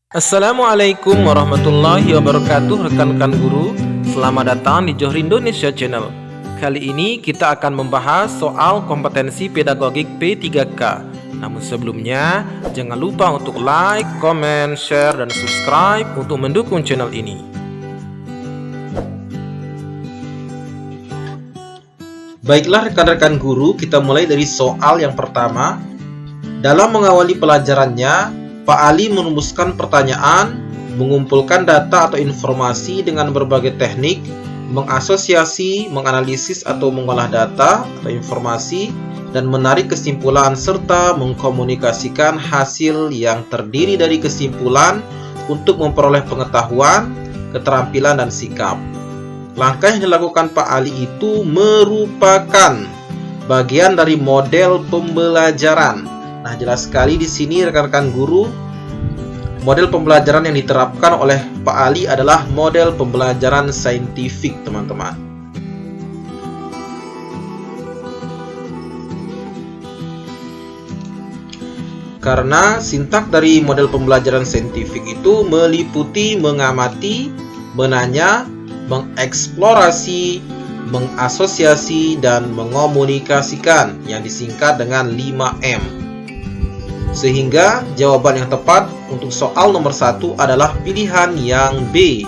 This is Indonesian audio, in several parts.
Assalamualaikum warahmatullahi wabarakatuh rekan-rekan guru. Selamat datang di Johri Indonesia Channel. Kali ini kita akan membahas soal kompetensi pedagogik P3K. Namun sebelumnya, jangan lupa untuk like, comment, share, dan subscribe untuk mendukung channel ini. Baiklah rekan-rekan guru, kita mulai dari soal yang pertama. Dalam mengawali pelajarannya, Pak Ali merumuskan pertanyaan, mengumpulkan data atau informasi dengan berbagai teknik, mengasosiasi, menganalisis atau mengolah data atau informasi, dan menarik kesimpulan serta mengkomunikasikan hasil yang terdiri dari kesimpulan untuk memperoleh pengetahuan, keterampilan, dan sikap. Langkah yang dilakukan Pak Ali itu merupakan bagian dari model pembelajaran. Nah, jelas sekali di sini rekan-rekan guru, model pembelajaran yang diterapkan oleh Pak Ali adalah model pembelajaran saintifik, teman-teman. Karena sintak dari model pembelajaran saintifik itu meliputi mengamati, menanya, mengeksplorasi, mengasosiasi, dan mengomunikasikan, yang disingkat dengan 5M. Sehingga jawaban yang tepat untuk soal nomor 1 adalah pilihan yang B.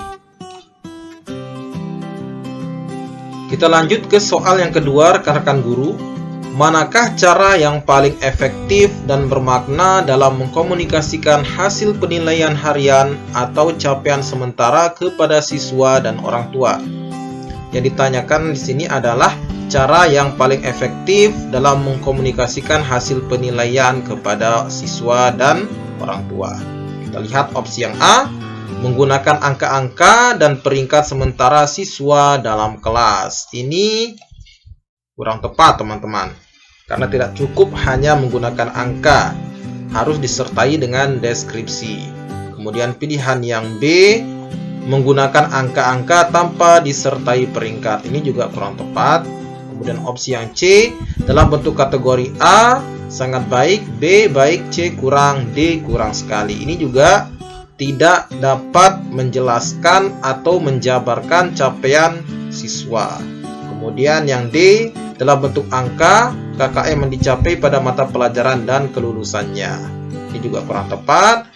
Kita lanjut ke soal yang kedua rekan-rekan guru. Manakah cara yang paling efektif dan bermakna dalam mengkomunikasikan hasil penilaian harian atau capaian sementara kepada siswa dan orang tua? Yang ditanyakan di sini adalah cara yang paling efektif dalam mengkomunikasikan hasil penilaian kepada siswa dan orang tua. Kita lihat opsi yang A, menggunakan angka-angka dan peringkat sementara siswa dalam kelas. Ini kurang tepat, teman-teman. Karena tidak cukup hanya menggunakan angka, harus disertai dengan deskripsi. Kemudian pilihan yang B, menggunakan angka-angka tanpa disertai peringkat. Ini juga kurang tepat. Kemudian opsi yang C, dalam bentuk kategori A sangat baik, B baik, C kurang, D kurang sekali. Ini juga tidak dapat menjelaskan atau menjabarkan capaian siswa. Kemudian yang D, dalam bentuk angka, KKM yang dicapai pada mata pelajaran dan kelulusannya. Ini juga kurang tepat.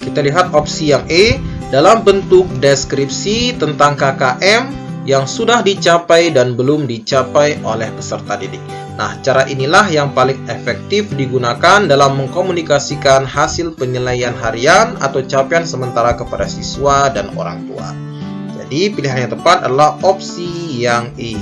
Kita lihat opsi yang E, dalam bentuk deskripsi tentang KKM yang sudah dicapai dan belum dicapai oleh peserta didik. Nah, cara inilah yang paling efektif digunakan dalam mengkomunikasikan hasil penilaian harian atau capaian sementara kepada siswa dan orang tua. Jadi, pilihan yang tepat adalah opsi yang E.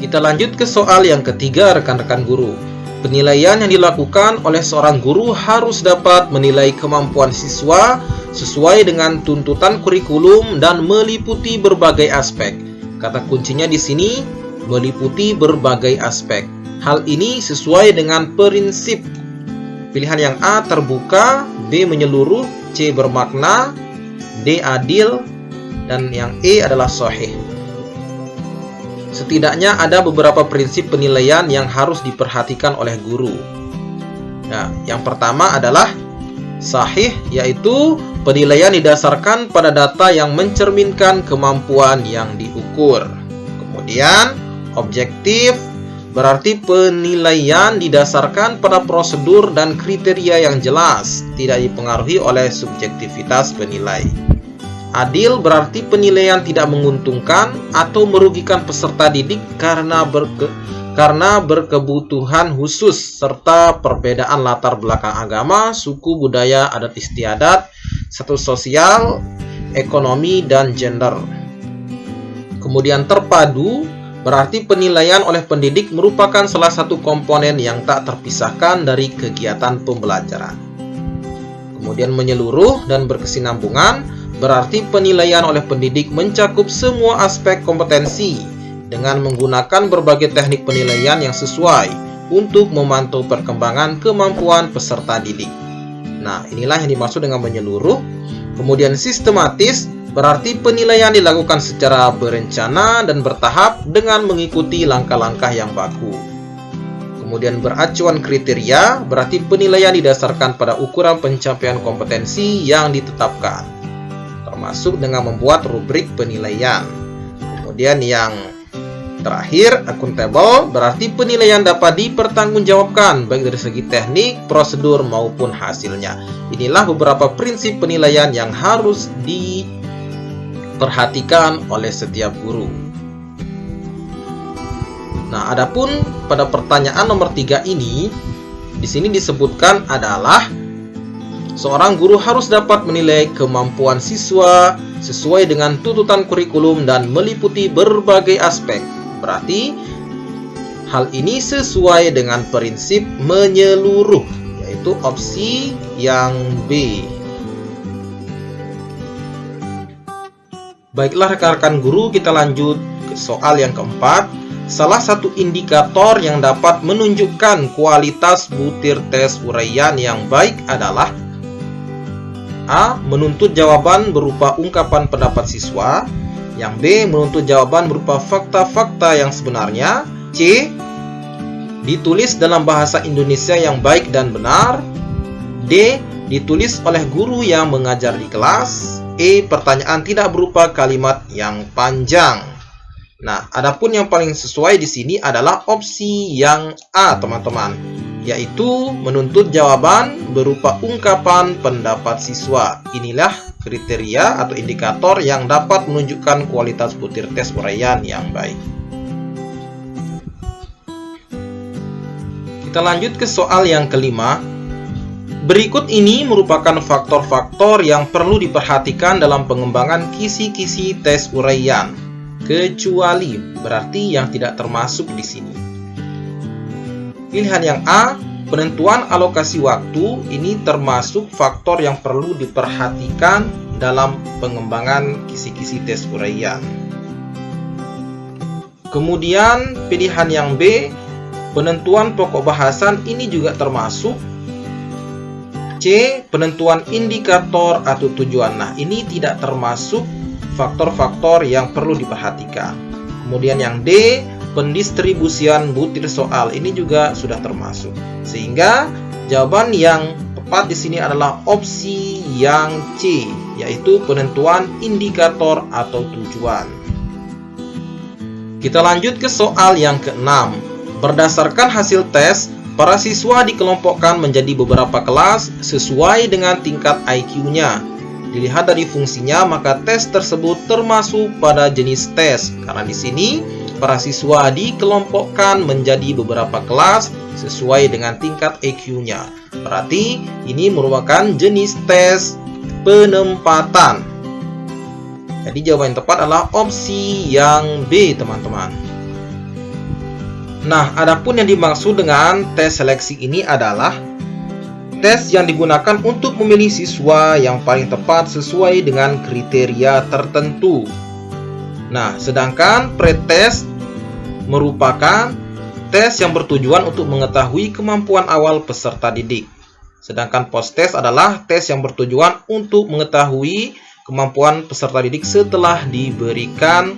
Kita lanjut ke soal yang ketiga, rekan-rekan guru. Penilaian yang dilakukan oleh seorang guru harus dapat menilai kemampuan siswa sesuai dengan tuntutan kurikulum dan meliputi berbagai aspek. Kata kuncinya di sini meliputi berbagai aspek. Hal ini sesuai dengan prinsip. Pilihan yang A terbuka, B menyeluruh, C bermakna, D adil, dan yang E adalah sahih. Setidaknya ada beberapa prinsip penilaian yang harus diperhatikan oleh guru. Nah, yang pertama adalah sahih, yaitu penilaian didasarkan pada data yang mencerminkan kemampuan yang diukur. Kemudian, objektif, berarti penilaian didasarkan pada prosedur dan kriteria yang jelas, tidak dipengaruhi oleh subjektivitas penilai. Adil berarti penilaian tidak menguntungkan atau merugikan peserta didik karena berkebutuhan khusus serta perbedaan latar belakang agama, suku, budaya, adat istiadat, status sosial, ekonomi, dan gender. Kemudian terpadu berarti penilaian oleh pendidik merupakan salah satu komponen yang tak terpisahkan dari kegiatan pembelajaran. Kemudian menyeluruh dan berkesinambungan berarti penilaian oleh pendidik mencakup semua aspek kompetensi dengan menggunakan berbagai teknik penilaian yang sesuai untuk memantau perkembangan kemampuan peserta didik. Nah, inilah yang dimaksud dengan menyeluruh. Kemudian sistematis berarti penilaian dilakukan secara berencana dan bertahap dengan mengikuti langkah-langkah yang baku. Kemudian beracuan kriteria, berarti penilaian didasarkan pada ukuran pencapaian kompetensi yang ditetapkan, termasuk dengan membuat rubrik penilaian. Kemudian yang terakhir, akuntabel, berarti penilaian dapat dipertanggungjawabkan baik dari segi teknik, prosedur maupun hasilnya. Inilah beberapa prinsip penilaian yang harus diperhatikan oleh setiap guru. Nah, adapun pada pertanyaan nomor 3 ini, di sini disebutkan adalah seorang guru harus dapat menilai kemampuan siswa sesuai dengan tuntutan kurikulum dan meliputi berbagai aspek. Berarti hal ini sesuai dengan prinsip menyeluruh, yaitu opsi yang B. Baiklah rekan-rekan guru, kita lanjut ke soal yang keempat. Salah satu indikator yang dapat menunjukkan kualitas butir tes uraian yang baik adalah A. Menuntut jawaban berupa ungkapan pendapat siswa. Yang B. Menuntut jawaban berupa fakta-fakta yang sebenarnya. C. Ditulis dalam bahasa Indonesia yang baik dan benar. D. Ditulis oleh guru yang mengajar di kelas. E. Pertanyaan tidak berupa kalimat yang panjang. Nah, adapun yang paling sesuai di sini adalah opsi yang A, teman-teman, yaitu menuntut jawaban berupa ungkapan pendapat siswa. Inilah kriteria atau indikator yang dapat menunjukkan kualitas butir tes uraian yang baik. Kita lanjut ke soal yang kelima. Berikut ini merupakan faktor-faktor yang perlu diperhatikan dalam pengembangan kisi-kisi tes uraian. Kecuali berarti yang tidak termasuk di sini. Pilihan yang A, penentuan alokasi waktu, ini termasuk faktor yang perlu diperhatikan dalam pengembangan kisi-kisi tes uraian. Kemudian pilihan yang B, penentuan pokok bahasan, ini juga termasuk. C, penentuan indikator atau tujuan. Nah, ini tidak termasuk faktor-faktor yang perlu diperhatikan. Kemudian yang D, pendistribusian butir soal, ini juga sudah termasuk. Sehingga jawaban yang tepat di sini adalah opsi yang C, yaitu penentuan indikator atau tujuan. Kita lanjut ke soal yang keenam. Berdasarkan hasil tes, para siswa dikelompokkan menjadi beberapa kelas sesuai dengan tingkat IQ-nya. Dilihat dari fungsinya, maka tes tersebut termasuk pada jenis tes. Karena di sini para siswa dikelompokkan menjadi beberapa kelas sesuai dengan tingkat IQ-nya. Berarti ini merupakan jenis tes penempatan. Jadi jawaban yang tepat adalah opsi yang B, teman-teman. Nah, adapun yang dimaksud dengan tes seleksi ini adalah tes yang digunakan untuk memilih siswa yang paling tepat sesuai dengan kriteria tertentu. Nah, sedangkan pretest merupakan tes yang bertujuan untuk mengetahui kemampuan awal peserta didik. Sedangkan post-test adalah tes yang bertujuan untuk mengetahui kemampuan peserta didik setelah diberikan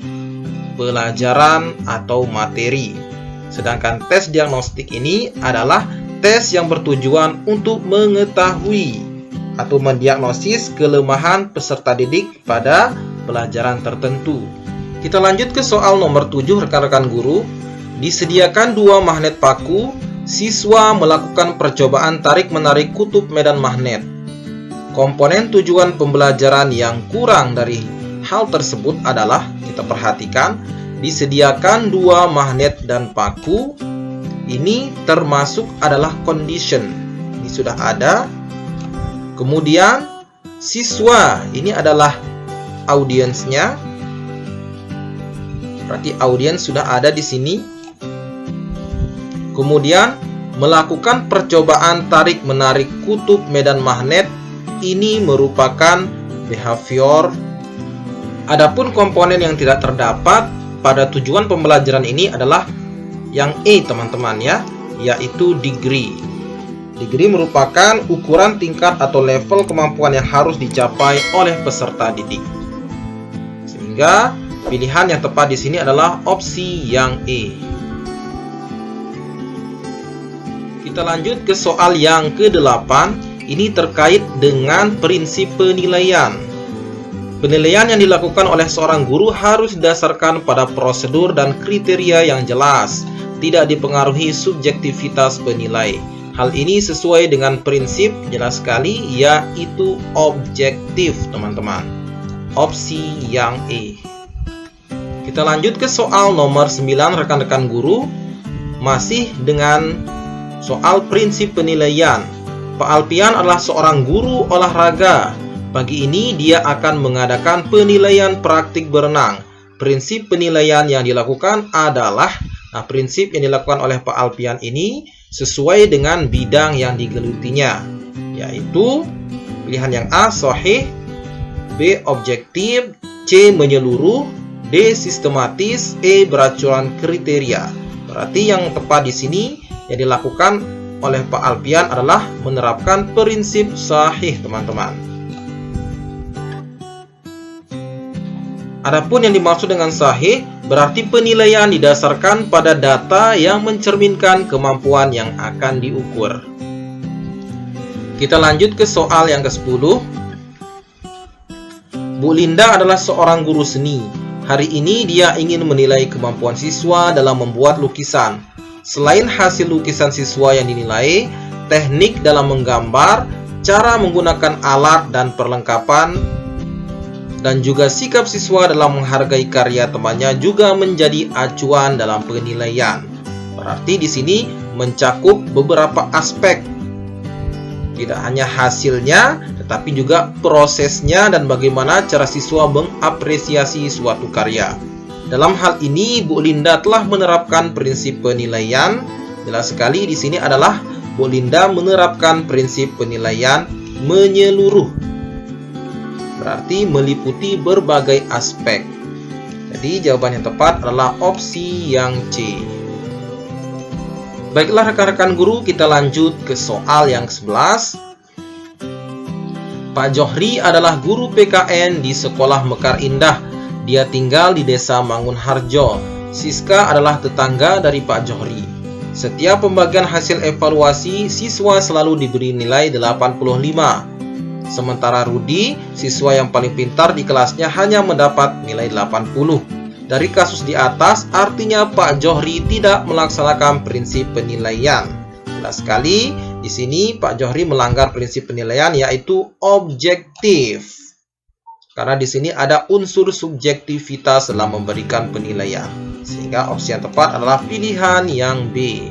pelajaran atau materi. Sedangkan tes diagnostik ini adalah tes yang bertujuan untuk mengetahui atau mendiagnosis kelemahan peserta didik pada pelajaran tertentu. Kita lanjut ke soal nomor 7, rekan-rekan guru. Disediakan 2 magnet paku, siswa melakukan percobaan tarik-menarik kutub medan magnet. Komponen tujuan pembelajaran yang kurang dari hal tersebut adalah, kita perhatikan, disediakan 2 magnet dan paku. Ini termasuk adalah condition. Ini sudah ada. Kemudian siswa, ini adalah audiensnya. Berarti audiens sudah ada di sini. Kemudian melakukan percobaan tarik-menarik kutub medan magnet, ini merupakan behavior. Adapun komponen yang tidak terdapat pada tujuan pembelajaran ini adalah yang E, teman-teman ya, yaitu degree. Degree merupakan ukuran tingkat atau level kemampuan yang harus dicapai oleh peserta didik. Sehingga pilihan yang tepat di sini adalah opsi yang E. Kita lanjut ke soal yang ke-8. Ini terkait dengan prinsip penilaian. Penilaian yang dilakukan oleh seorang guru harus didasarkan pada prosedur dan kriteria yang jelas, tidak dipengaruhi subjektivitas penilai. Hal ini sesuai dengan prinsip jelas sekali, yaitu objektif, teman-teman. Opsi yang E. Kita lanjut ke soal nomor 9, rekan-rekan guru. Masih dengan soal prinsip penilaian. Pak Alpian adalah seorang guru olahraga. Pagi ini dia akan mengadakan penilaian praktik berenang. Prinsip penilaian yang dilakukan adalah, prinsip yang dilakukan oleh Pak Alpian ini sesuai dengan bidang yang digelutinya, yaitu pilihan yang A, sahih, B, objektif, C, menyeluruh, D, sistematis, E, beracuan kriteria. Berarti yang tepat di sini yang dilakukan oleh Pak Alpian adalah menerapkan prinsip sahih, teman-teman. Adapun yang dimaksud dengan sahih berarti penilaian didasarkan pada data yang mencerminkan kemampuan yang akan diukur. Kita lanjut ke soal yang ke-10. Bu Linda adalah seorang guru seni. Hari ini dia ingin menilai kemampuan siswa dalam membuat lukisan. Selain hasil lukisan siswa yang dinilai, teknik dalam menggambar, cara menggunakan alat dan perlengkapan, dan juga sikap siswa dalam menghargai karya temannya juga menjadi acuan dalam penilaian. Berarti di sini mencakup beberapa aspek. Tidak hanya hasilnya, tetapi juga prosesnya dan bagaimana cara siswa mengapresiasi suatu karya. Dalam hal ini, Bu Linda telah menerapkan prinsip penilaian. Jelas sekali di sini adalah Bu Linda menerapkan prinsip penilaian menyeluruh. Berarti meliputi berbagai aspek. Jadi jawaban yang tepat adalah opsi yang C. Baiklah rekan-rekan guru, kita lanjut ke soal yang ke-11. Pak Johri adalah guru PKN di Sekolah Mekar Indah. Dia tinggal di Desa Mangunharjo. Siska adalah tetangga dari Pak Johri. Setiap pembagian hasil evaluasi, siswa selalu diberi nilai 85. Sementara Rudi, siswa yang paling pintar di kelasnya, hanya mendapat nilai 80. Dari kasus di atas, artinya Pak Johri tidak melaksanakan prinsip penilaian. Jelas sekali, di sini Pak Johri melanggar prinsip penilaian, yaitu objektif. Karena di sini ada unsur subjektivitas dalam memberikan penilaian. Sehingga opsi yang tepat adalah pilihan yang B.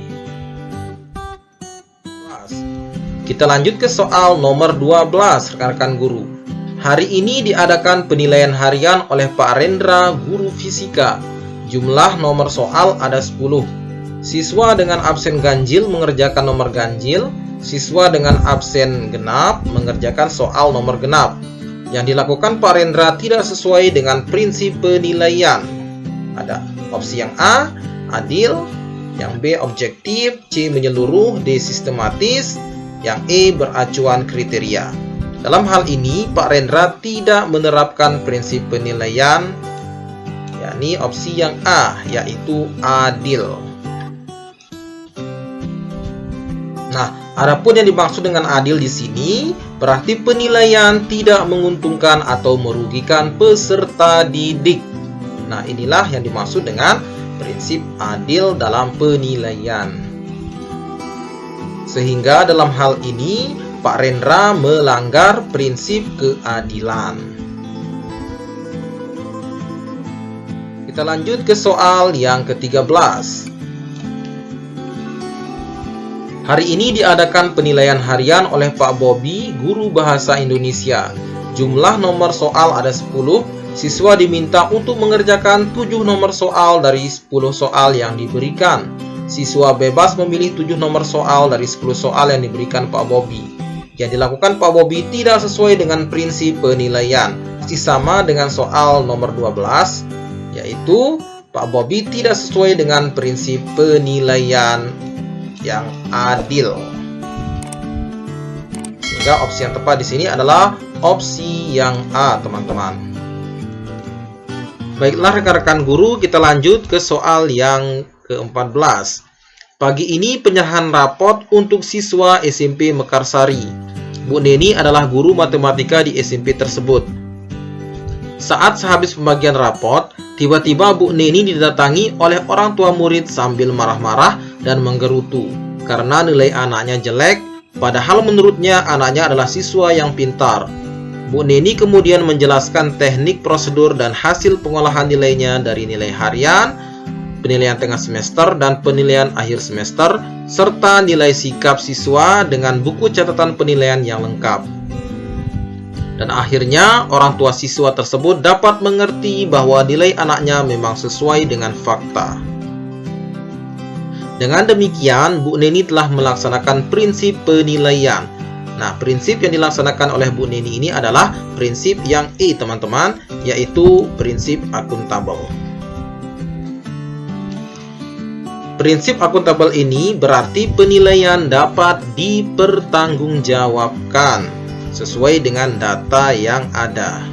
Kita lanjut ke soal nomor 12, rekan-rekan guru. Hari ini diadakan penilaian harian oleh Pak Rendra, guru fisika. Jumlah nomor soal ada 10. Siswa dengan absen ganjil mengerjakan nomor ganjil. Siswa dengan absen genap mengerjakan soal nomor genap. Yang dilakukan Pak Rendra tidak sesuai dengan prinsip penilaian. Ada opsi yang A, adil, yang B, objektif, C, menyeluruh, D, sistematis, yang E, beracuan kriteria. Dalam hal ini, Pak Rendra tidak menerapkan prinsip penilaian, yakni opsi yang A, yaitu adil. Nah, adapun yang dimaksud dengan adil di sini berarti penilaian tidak menguntungkan atau merugikan peserta didik. Nah, inilah yang dimaksud dengan prinsip adil dalam penilaian. Sehingga dalam hal ini Pak Rendra melanggar prinsip keadilan. Kita lanjut ke soal yang ke-13. Hari ini diadakan penilaian harian oleh Pak Bobi, guru bahasa Indonesia. Jumlah nomor soal ada 10. Siswa diminta untuk mengerjakan 7 nomor soal dari 10 soal yang diberikan. Siswa bebas memilih 7 nomor soal dari 10 soal yang diberikan Pak Bobi. Yang dilakukan Pak Bobi tidak sesuai dengan prinsip penilaian. Masih sama dengan soal nomor 12, yaitu Pak Bobi tidak sesuai dengan prinsip penilaian yang adil. Sehingga opsi yang tepat di sini adalah opsi yang A, teman-teman. Baiklah rekan-rekan guru, kita lanjut ke soal yang ke-14. Pagi ini penyerahan rapot untuk siswa SMP Mekarsari. Bu Neni adalah guru matematika di SMP tersebut. Saat sehabis pembagian rapot, tiba-tiba Bu Neni didatangi oleh orang tua murid sambil marah-marah dan menggerutu karena nilai anaknya jelek, padahal menurutnya anaknya adalah siswa yang pintar. Bu Neni kemudian menjelaskan teknik, prosedur, dan hasil pengolahan nilainya dari nilai harian, penilaian tengah semester, dan penilaian akhir semester, serta nilai sikap siswa dengan buku catatan penilaian yang lengkap. Dan akhirnya orang tua siswa tersebut dapat mengerti bahwa nilai anaknya memang sesuai dengan fakta. Dengan demikian, Bu Neni telah melaksanakan prinsip penilaian. Nah, prinsip yang dilaksanakan oleh Bu Neni ini adalah prinsip yang E, teman-teman, yaitu prinsip akuntabel. Prinsip akuntabel ini berarti penilaian dapat dipertanggungjawabkan sesuai dengan data yang ada.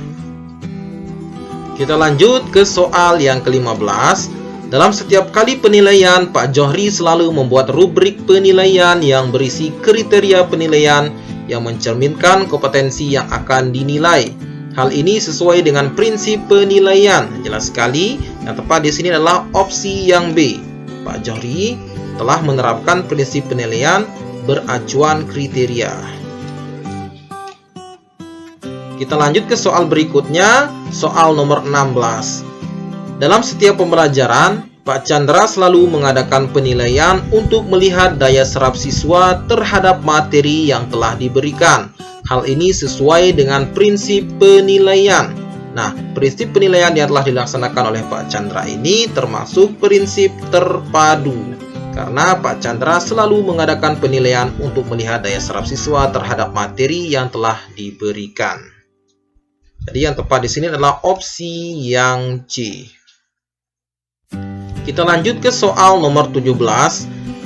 Kita lanjut ke soal yang ke-15. Dalam setiap kali penilaian, Pak Johri selalu membuat rubrik penilaian yang berisi kriteria penilaian yang mencerminkan kompetensi yang akan dinilai. Hal ini sesuai dengan prinsip penilaian. Jelas sekali, yang tepat di sini adalah opsi yang B. Pak Johri telah menerapkan prinsip penilaian beracuan kriteria. Kita lanjut ke soal berikutnya, soal nomor 16. Dalam setiap pembelajaran, Pak Chandra selalu mengadakan penilaian untuk melihat daya serap siswa terhadap materi yang telah diberikan. Hal ini sesuai dengan prinsip penilaian. Nah, prinsip penilaian yang telah dilaksanakan oleh Pak Chandra ini termasuk prinsip terpadu. Karena Pak Chandra selalu mengadakan penilaian untuk melihat daya serap siswa terhadap materi yang telah diberikan. Jadi yang tepat di sini adalah opsi yang C. Kita lanjut ke soal nomor 17.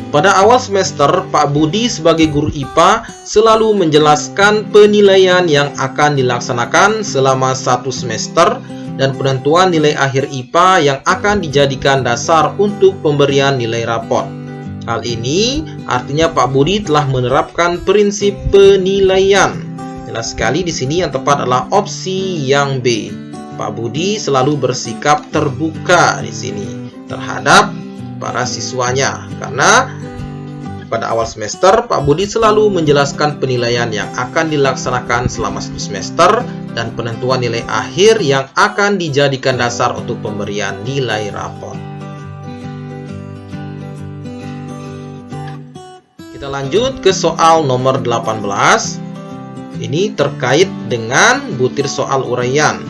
Pada awal semester, Pak Budi sebagai guru IPA selalu menjelaskan penilaian yang akan dilaksanakan selama 1 semester dan penentuan nilai akhir IPA yang akan dijadikan dasar untuk pemberian nilai rapot. Hal ini artinya Pak Budi telah menerapkan prinsip penilaian. Jelas sekali di sini yang tepat adalah opsi yang B. Pak Budi selalu bersikap terbuka di sini terhadap para siswanya, karena pada awal semester Pak Budi selalu menjelaskan penilaian yang akan dilaksanakan selama 1 semester dan penentuan nilai akhir yang akan dijadikan dasar untuk pemberian nilai rapot. Kita lanjut ke soal nomor 18. Ini terkait dengan butir soal uraian.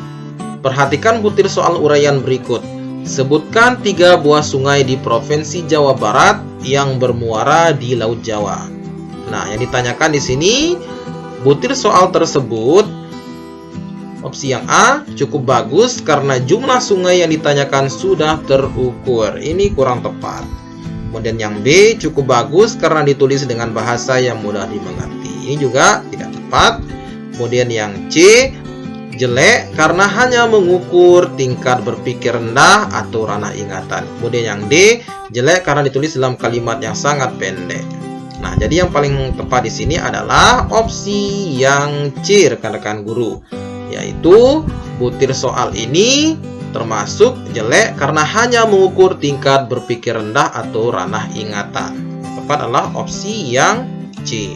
Perhatikan butir soal uraian berikut. Sebutkan 3 buah sungai di Provinsi Jawa Barat yang bermuara di Laut Jawa. Nah, yang ditanyakan di sini butir soal tersebut, opsi yang A cukup bagus karena jumlah sungai yang ditanyakan sudah terukur. Ini kurang tepat. Kemudian yang B cukup bagus karena ditulis dengan bahasa yang mudah dimengerti. Ini juga tidak tepat. Kemudian yang C jelek karena hanya mengukur tingkat berpikir rendah atau ranah ingatan. Kemudian yang D jelek karena ditulis dalam kalimat yang sangat pendek. Nah, jadi yang paling tepat di sini adalah opsi yang C, rekan-rekan guru, yaitu butir soal ini termasuk jelek karena hanya mengukur tingkat berpikir rendah atau ranah ingatan. Yang tepat adalah opsi yang C.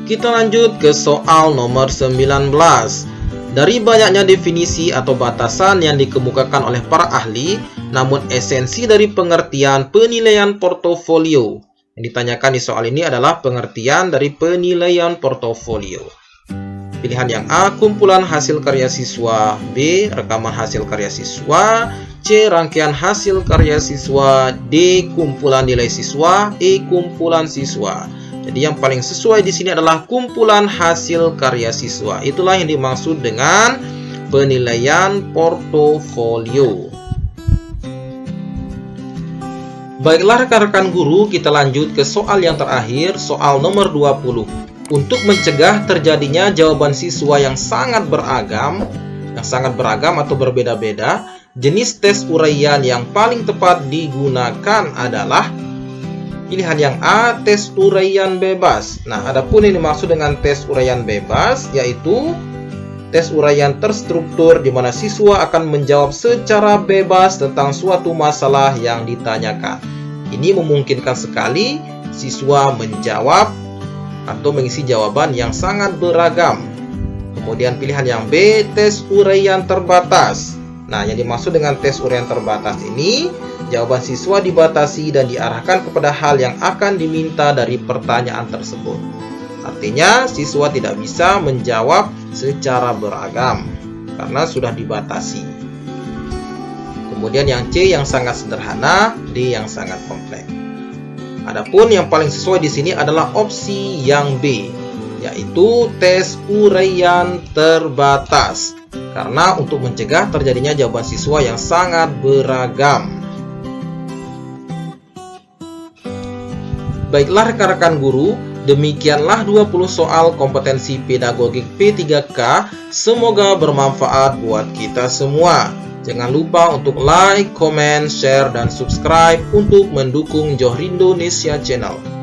Kita lanjut ke soal nomor 19. Dari banyaknya definisi atau batasan yang dikemukakan oleh para ahli, namun esensi dari pengertian penilaian portofolio yang ditanyakan di soal ini adalah pengertian dari penilaian portofolio. Pilihan yang A, kumpulan hasil karya siswa. B, rekaman hasil karya siswa. C, rangkaian hasil karya siswa. D, kumpulan nilai siswa. E, kumpulan siswa. Jadi yang paling sesuai di sini adalah kumpulan hasil karya siswa. Itulah yang dimaksud dengan penilaian portofolio. Baiklah rekan-rekan guru, kita lanjut ke soal yang terakhir, soal nomor 20. Untuk mencegah terjadinya jawaban siswa yang sangat beragam atau berbeda-beda, jenis tes uraian yang paling tepat digunakan adalah Pilihan yang A, tes uraian bebas. Nah, adapun yang dimaksud dengan tes uraian bebas yaitu tes uraian terstruktur di mana siswa akan menjawab secara bebas tentang suatu masalah yang ditanyakan. Ini memungkinkan sekali siswa menjawab atau mengisi jawaban yang sangat beragam. Kemudian pilihan yang B, tes uraian terbatas. Nah, yang dimaksud dengan tes uraian terbatas ini, jawaban siswa dibatasi dan diarahkan kepada hal yang akan diminta dari pertanyaan tersebut. Artinya, siswa tidak bisa menjawab secara beragam karena sudah dibatasi. Kemudian yang C yang sangat sederhana, D yang sangat kompleks. Adapun yang paling sesuai di sini adalah opsi yang B, yaitu tes uraian terbatas. Karena untuk mencegah terjadinya jawaban siswa yang sangat beragam. Baiklah rekan-rekan guru, demikianlah 20 soal kompetensi pedagogik P3K. Semoga bermanfaat buat kita semua. Jangan lupa untuk like, comment, share, dan subscribe untuk mendukung Johrindo Indonesia Channel.